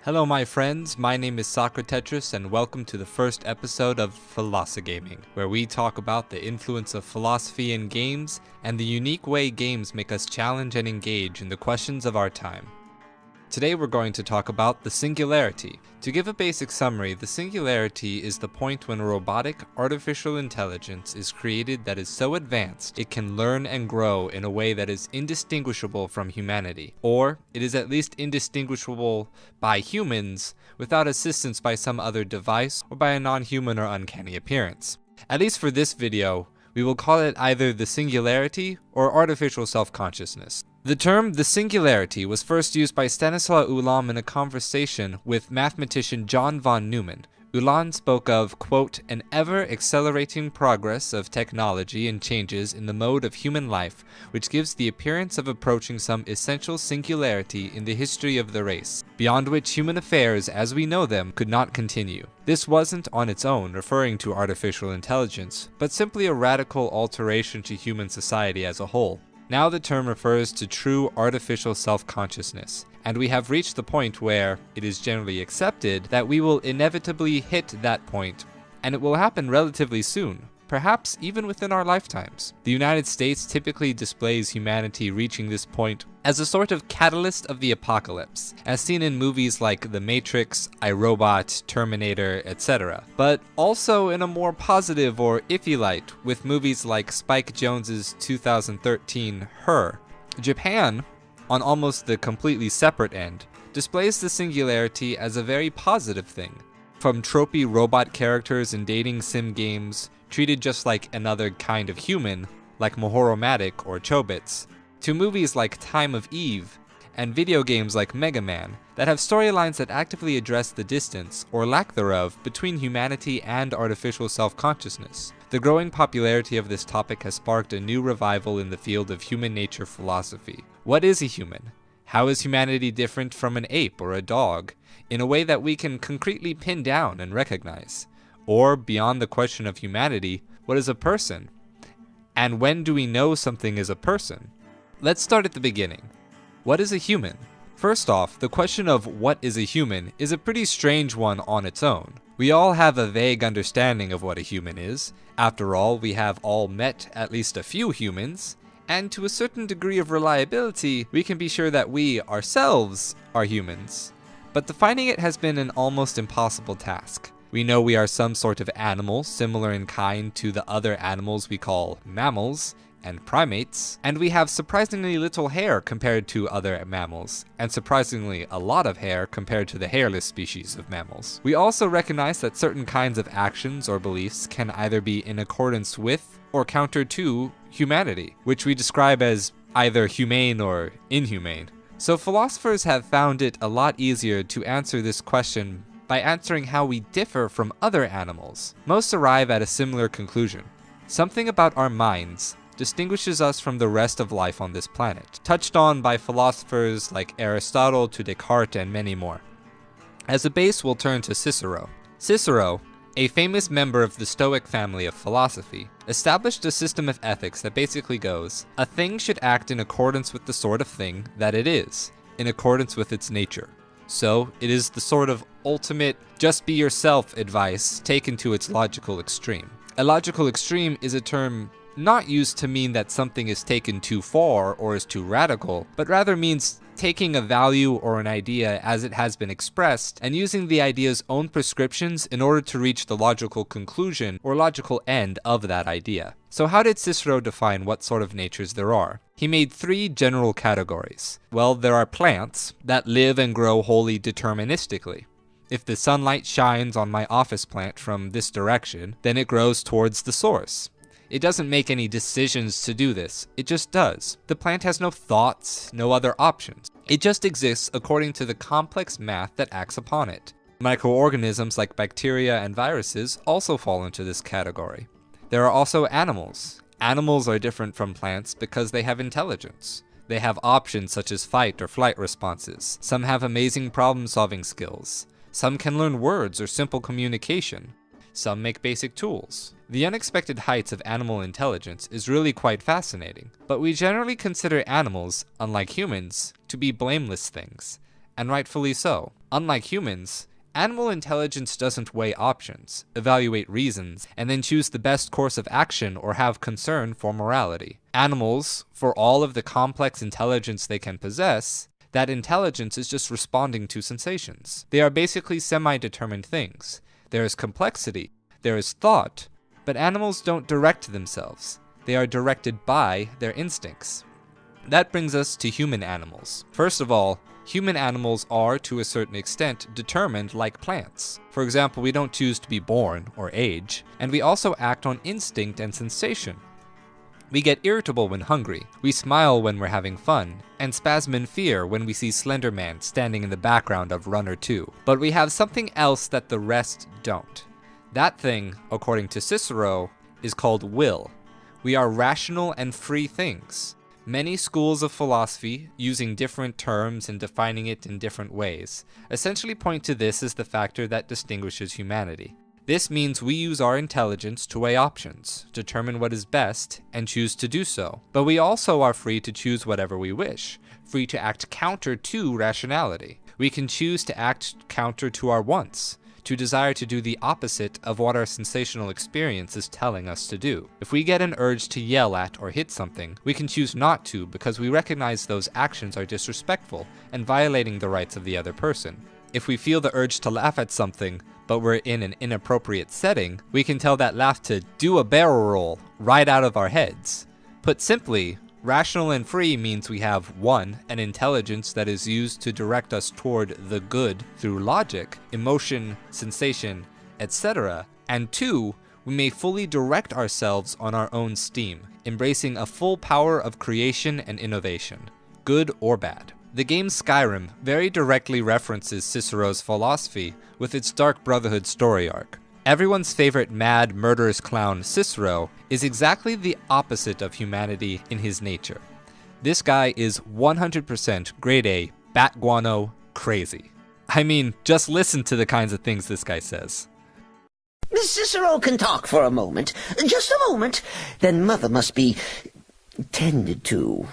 Hello my friends, my name is Socratetris and welcome to the first episode of PHILOSOGAMING, where we talk about the influence of philosophy in games and the unique way games make us challenge and engage in the questions of our time. Today we're going to talk about the singularity. To give a basic summary, the singularity is the point when a robotic, artificial intelligence is created that is so advanced it can learn and grow in a way that is indistinguishable from humanity, or it is at least indistinguishable by humans without assistance by some other device or by a non-human or uncanny appearance. At least for this video, we will call it either the singularity or artificial self-consciousness. The term the singularity was first used by Stanislaw Ulam in a conversation with mathematician John von Neumann. Ulam spoke of, quote, an ever-accelerating progress of technology and changes in the mode of human life, which gives the appearance of approaching some essential singularity in the history of the race, beyond which human affairs as we know them could not continue. This wasn't on its own referring to artificial intelligence, but simply a radical alteration to human society as a whole. Now the term refers to true artificial self-consciousness, and we have reached the point where it is generally accepted that we will inevitably hit that point, and it will happen relatively soon, perhaps even within our lifetimes. The United States typically displays humanity reaching this point as a sort of catalyst of the apocalypse, as seen in movies like The Matrix, I, Robot, Terminator, etc., but also in a more positive or iffy light with movies like Spike Jonze's 2013 Her. Japan, on almost the completely separate end, displays the singularity as a very positive thing. From tropey robot characters in dating sim games, treated just like another kind of human, like Mahoromatic or Chobits, to movies like Time of Eve, and video games like Mega Man, that have storylines that actively address the distance, or lack thereof, between humanity and artificial self-consciousness. The growing popularity of this topic has sparked a new revival in the field of human nature philosophy. What is a human? How is humanity different from an ape or a dog, in a way that we can concretely pin down and recognize? Or, beyond the question of humanity, what is a person? And when do we know something is a person? Let's start at the beginning. What is a human? First off, the question of what is a human is a pretty strange one on its own. We all have a vague understanding of what a human is. After all, we have all met at least a few humans, and to a certain degree of reliability, we can be sure that we, ourselves, are humans. But defining it has been an almost impossible task. We know we are some sort of animal, similar in kind to the other animals we call mammals and primates, and we have surprisingly little hair compared to other mammals, and surprisingly a lot of hair compared to the hairless species of mammals. We also recognize that certain kinds of actions or beliefs can either be in accordance with or counter to humanity, which we describe as either humane or inhumane. So philosophers have found it a lot easier to answer this question by answering how we differ from other animals. Most arrive at a similar conclusion. Something about our minds distinguishes us from the rest of life on this planet, touched on by philosophers like Aristotle to Descartes and many more. As a base, we'll turn to Cicero. Cicero, a famous member of the Stoic family of philosophy, established a system of ethics that basically goes, a thing should act in accordance with the sort of thing that it is, in accordance with its nature. So, it is the sort of ultimate, just be yourself advice taken to its logical extreme. A logical extreme is a term not used to mean that something is taken too far or is too radical, but rather means taking a value or an idea as it has been expressed and using the idea's own prescriptions in order to reach the logical conclusion or logical end of that idea. So how did Cicero define what sort of natures there are? He made three general categories. Well, there are plants that live and grow wholly deterministically. If the sunlight shines on my office plant from this direction, then it grows towards the source. It doesn't make any decisions to do this, it just does. The plant has no thoughts, no other options. It just exists according to the complex math that acts upon it. Microorganisms like bacteria and viruses also fall into this category. There are also animals. Animals are different from plants because they have intelligence. They have options such as fight or flight responses. Some have amazing problem-solving skills. Some can learn words or simple communication. Some make basic tools. The unexpected heights of animal intelligence is really quite fascinating, but we generally consider animals, unlike humans, to be blameless things, and rightfully so. Unlike humans, animal intelligence doesn't weigh options, evaluate reasons, and then choose the best course of action or have concern for morality. Animals, for all of the complex intelligence they can possess, that intelligence is just responding to sensations. They are basically semi-determined things. There is complexity, there is thought, but animals don't direct themselves. They are directed by their instincts. That brings us to human animals. First of all, human animals are, to a certain extent, determined like plants. For example, we don't choose to be born or age, and we also act on instinct and sensation. We get irritable when hungry, we smile when we're having fun, and spasm in fear when we see Slender Man standing in the background of Runner 2. But we have something else that the rest don't. That thing, according to Cicero, is called will. We are rational and free things. Many schools of philosophy, using different terms and defining it in different ways, essentially point to this as the factor that distinguishes humanity. This means we use our intelligence to weigh options, determine what is best, and choose to do so. But we also are free to choose whatever we wish, free to act counter to rationality. We can choose to act counter to our wants, to desire to do the opposite of what our sensational experience is telling us to do. If we get an urge to yell at or hit something, we can choose not to because we recognize those actions are disrespectful and violating the rights of the other person. If we feel the urge to laugh at something, but we're in an inappropriate setting, we can tell that laugh to do a barrel roll right out of our heads. Put simply, rational and free means we have 1. An intelligence that is used to direct us toward the good through logic, emotion, sensation, etc. And 2, we may fully direct ourselves on our own steam, embracing a full power of creation and innovation, good or bad. The game Skyrim very directly references Cicero's philosophy with its Dark Brotherhood story arc. Everyone's favorite mad, murderous clown, Cicero, is exactly the opposite of humanity in his nature. This guy is 100% grade A, bat guano, crazy. I mean, just listen to the kinds of things this guy says. Cicero can talk for a moment. Just a moment. Then Mother must be tended to.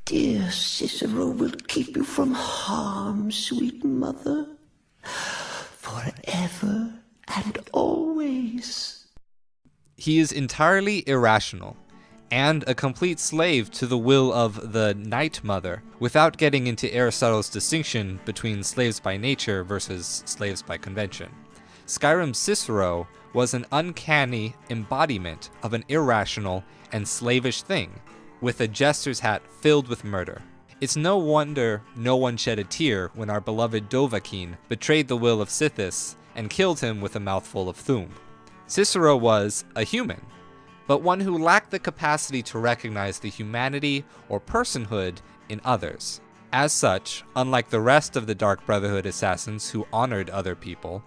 Dear Cicero will keep you from harm, sweet Mother, forever and always. He is entirely irrational, and a complete slave to the will of the Night Mother, without getting into Aristotle's distinction between slaves by nature versus slaves by convention. Skyrim's Cicero was an uncanny embodiment of an irrational and slavish thing, with a jester's hat filled with murder. It's no wonder no one shed a tear when our beloved Dovahkiin betrayed the will of Sithis and killed him with a mouthful of Thu'um. Cicero was a human, but one who lacked the capacity to recognize the humanity or personhood in others. As such, unlike the rest of the Dark Brotherhood assassins who honored other people,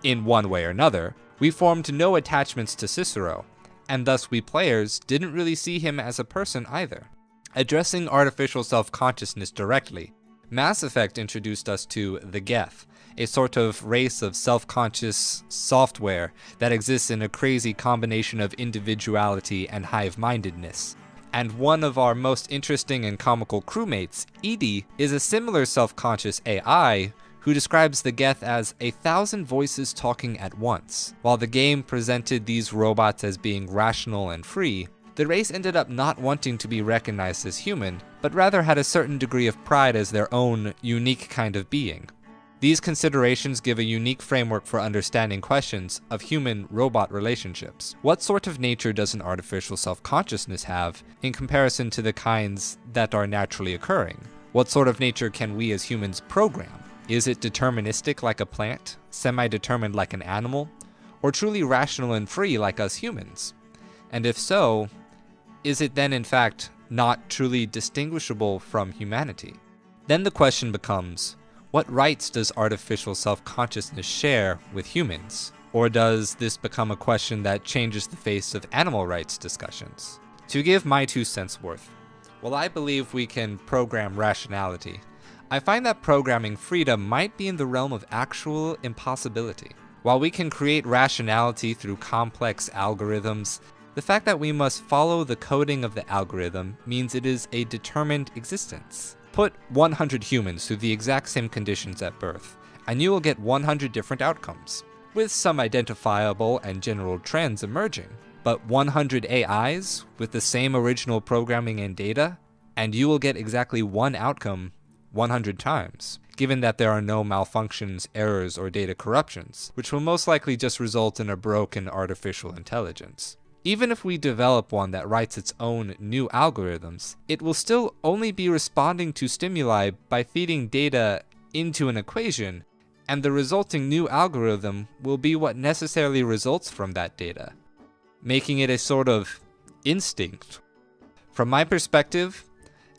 in one way or another, we formed no attachments to Cicero, and thus we players didn't really see him as a person either. Addressing artificial self-consciousness directly, Mass Effect introduced us to the Geth, a sort of race of self-conscious software that exists in a crazy combination of individuality and hive-mindedness. And one of our most interesting and comical crewmates, Edie, is a similar self-conscious AI who describes the Geth as 1,000 voices talking at once. While the game presented these robots as being rational and free, the race ended up not wanting to be recognized as human, but rather had a certain degree of pride as their own unique kind of being. These considerations give a unique framework for understanding questions of human-robot relationships. What sort of nature does an artificial self-consciousness have in comparison to the kinds that are naturally occurring? What sort of nature can we as humans program? Is it deterministic like a plant, semi-determined like an animal, or truly rational and free like us humans? And if so, is it then in fact not truly distinguishable from humanity? Then the question becomes, what rights does artificial self-consciousness share with humans? Or does this become a question that changes the face of animal rights discussions? To give my 2 cents worth, while I believe we can program rationality, I find that programming freedom might be in the realm of actual impossibility. While we can create rationality through complex algorithms, the fact that we must follow the coding of the algorithm means it is a determined existence. Put 100 humans through the exact same conditions at birth, and you will get 100 different outcomes, with some identifiable and general trends emerging. But 100 AIs with the same original programming and data, and you will get exactly one outcome 100 times, given that there are no malfunctions, errors, or data corruptions, which will most likely just result in a broken artificial intelligence. Even if we develop one that writes its own new algorithms, it will still only be responding to stimuli by feeding data into an equation, and the resulting new algorithm will be what necessarily results from that data, making it a sort of instinct. From my perspective,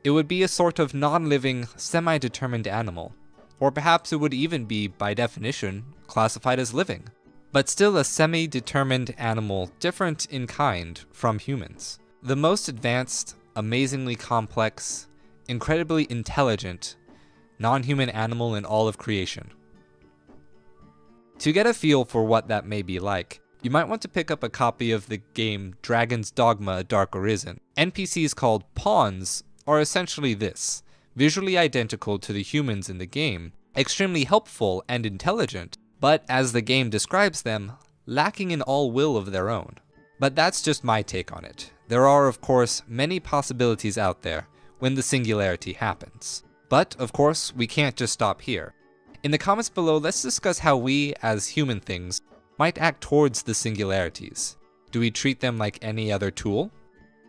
it would be a sort of non-living, semi-determined animal, or perhaps it would even be, by definition, classified as living, but still a semi-determined animal different in kind from humans. The most advanced, amazingly complex, incredibly intelligent, non-human animal in all of creation. To get a feel for what that may be like, you might want to pick up a copy of the game Dragon's Dogma: A Dark Arisen. NPCs called pawns are essentially this, visually identical to the humans in the game, extremely helpful and intelligent, but as the game describes them, lacking in all will of their own. But that's just my take on it. There are, of course, many possibilities out there when the singularity happens. But, of course, we can't just stop here. In the comments below, let's discuss how we, as human things, might act towards the singularities. Do we treat them like any other tool?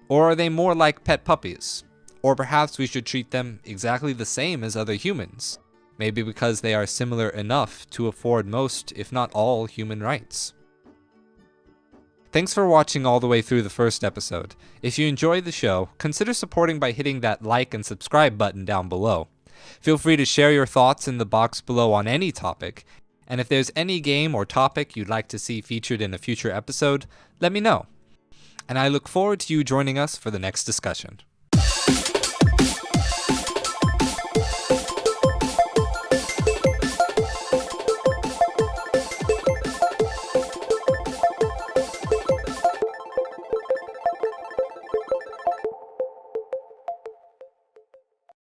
Or are they more like pet puppies? Or perhaps we should treat them exactly the same as other humans, maybe because they are similar enough to afford most, if not all, human rights. Thanks for watching all the way through the first episode. If you enjoyed the show, consider supporting by hitting that like and subscribe button down below. Feel free to share your thoughts in the box below on any topic, and if there's any game or topic you'd like to see featured in a future episode, let me know. And I look forward to you joining us for the next discussion.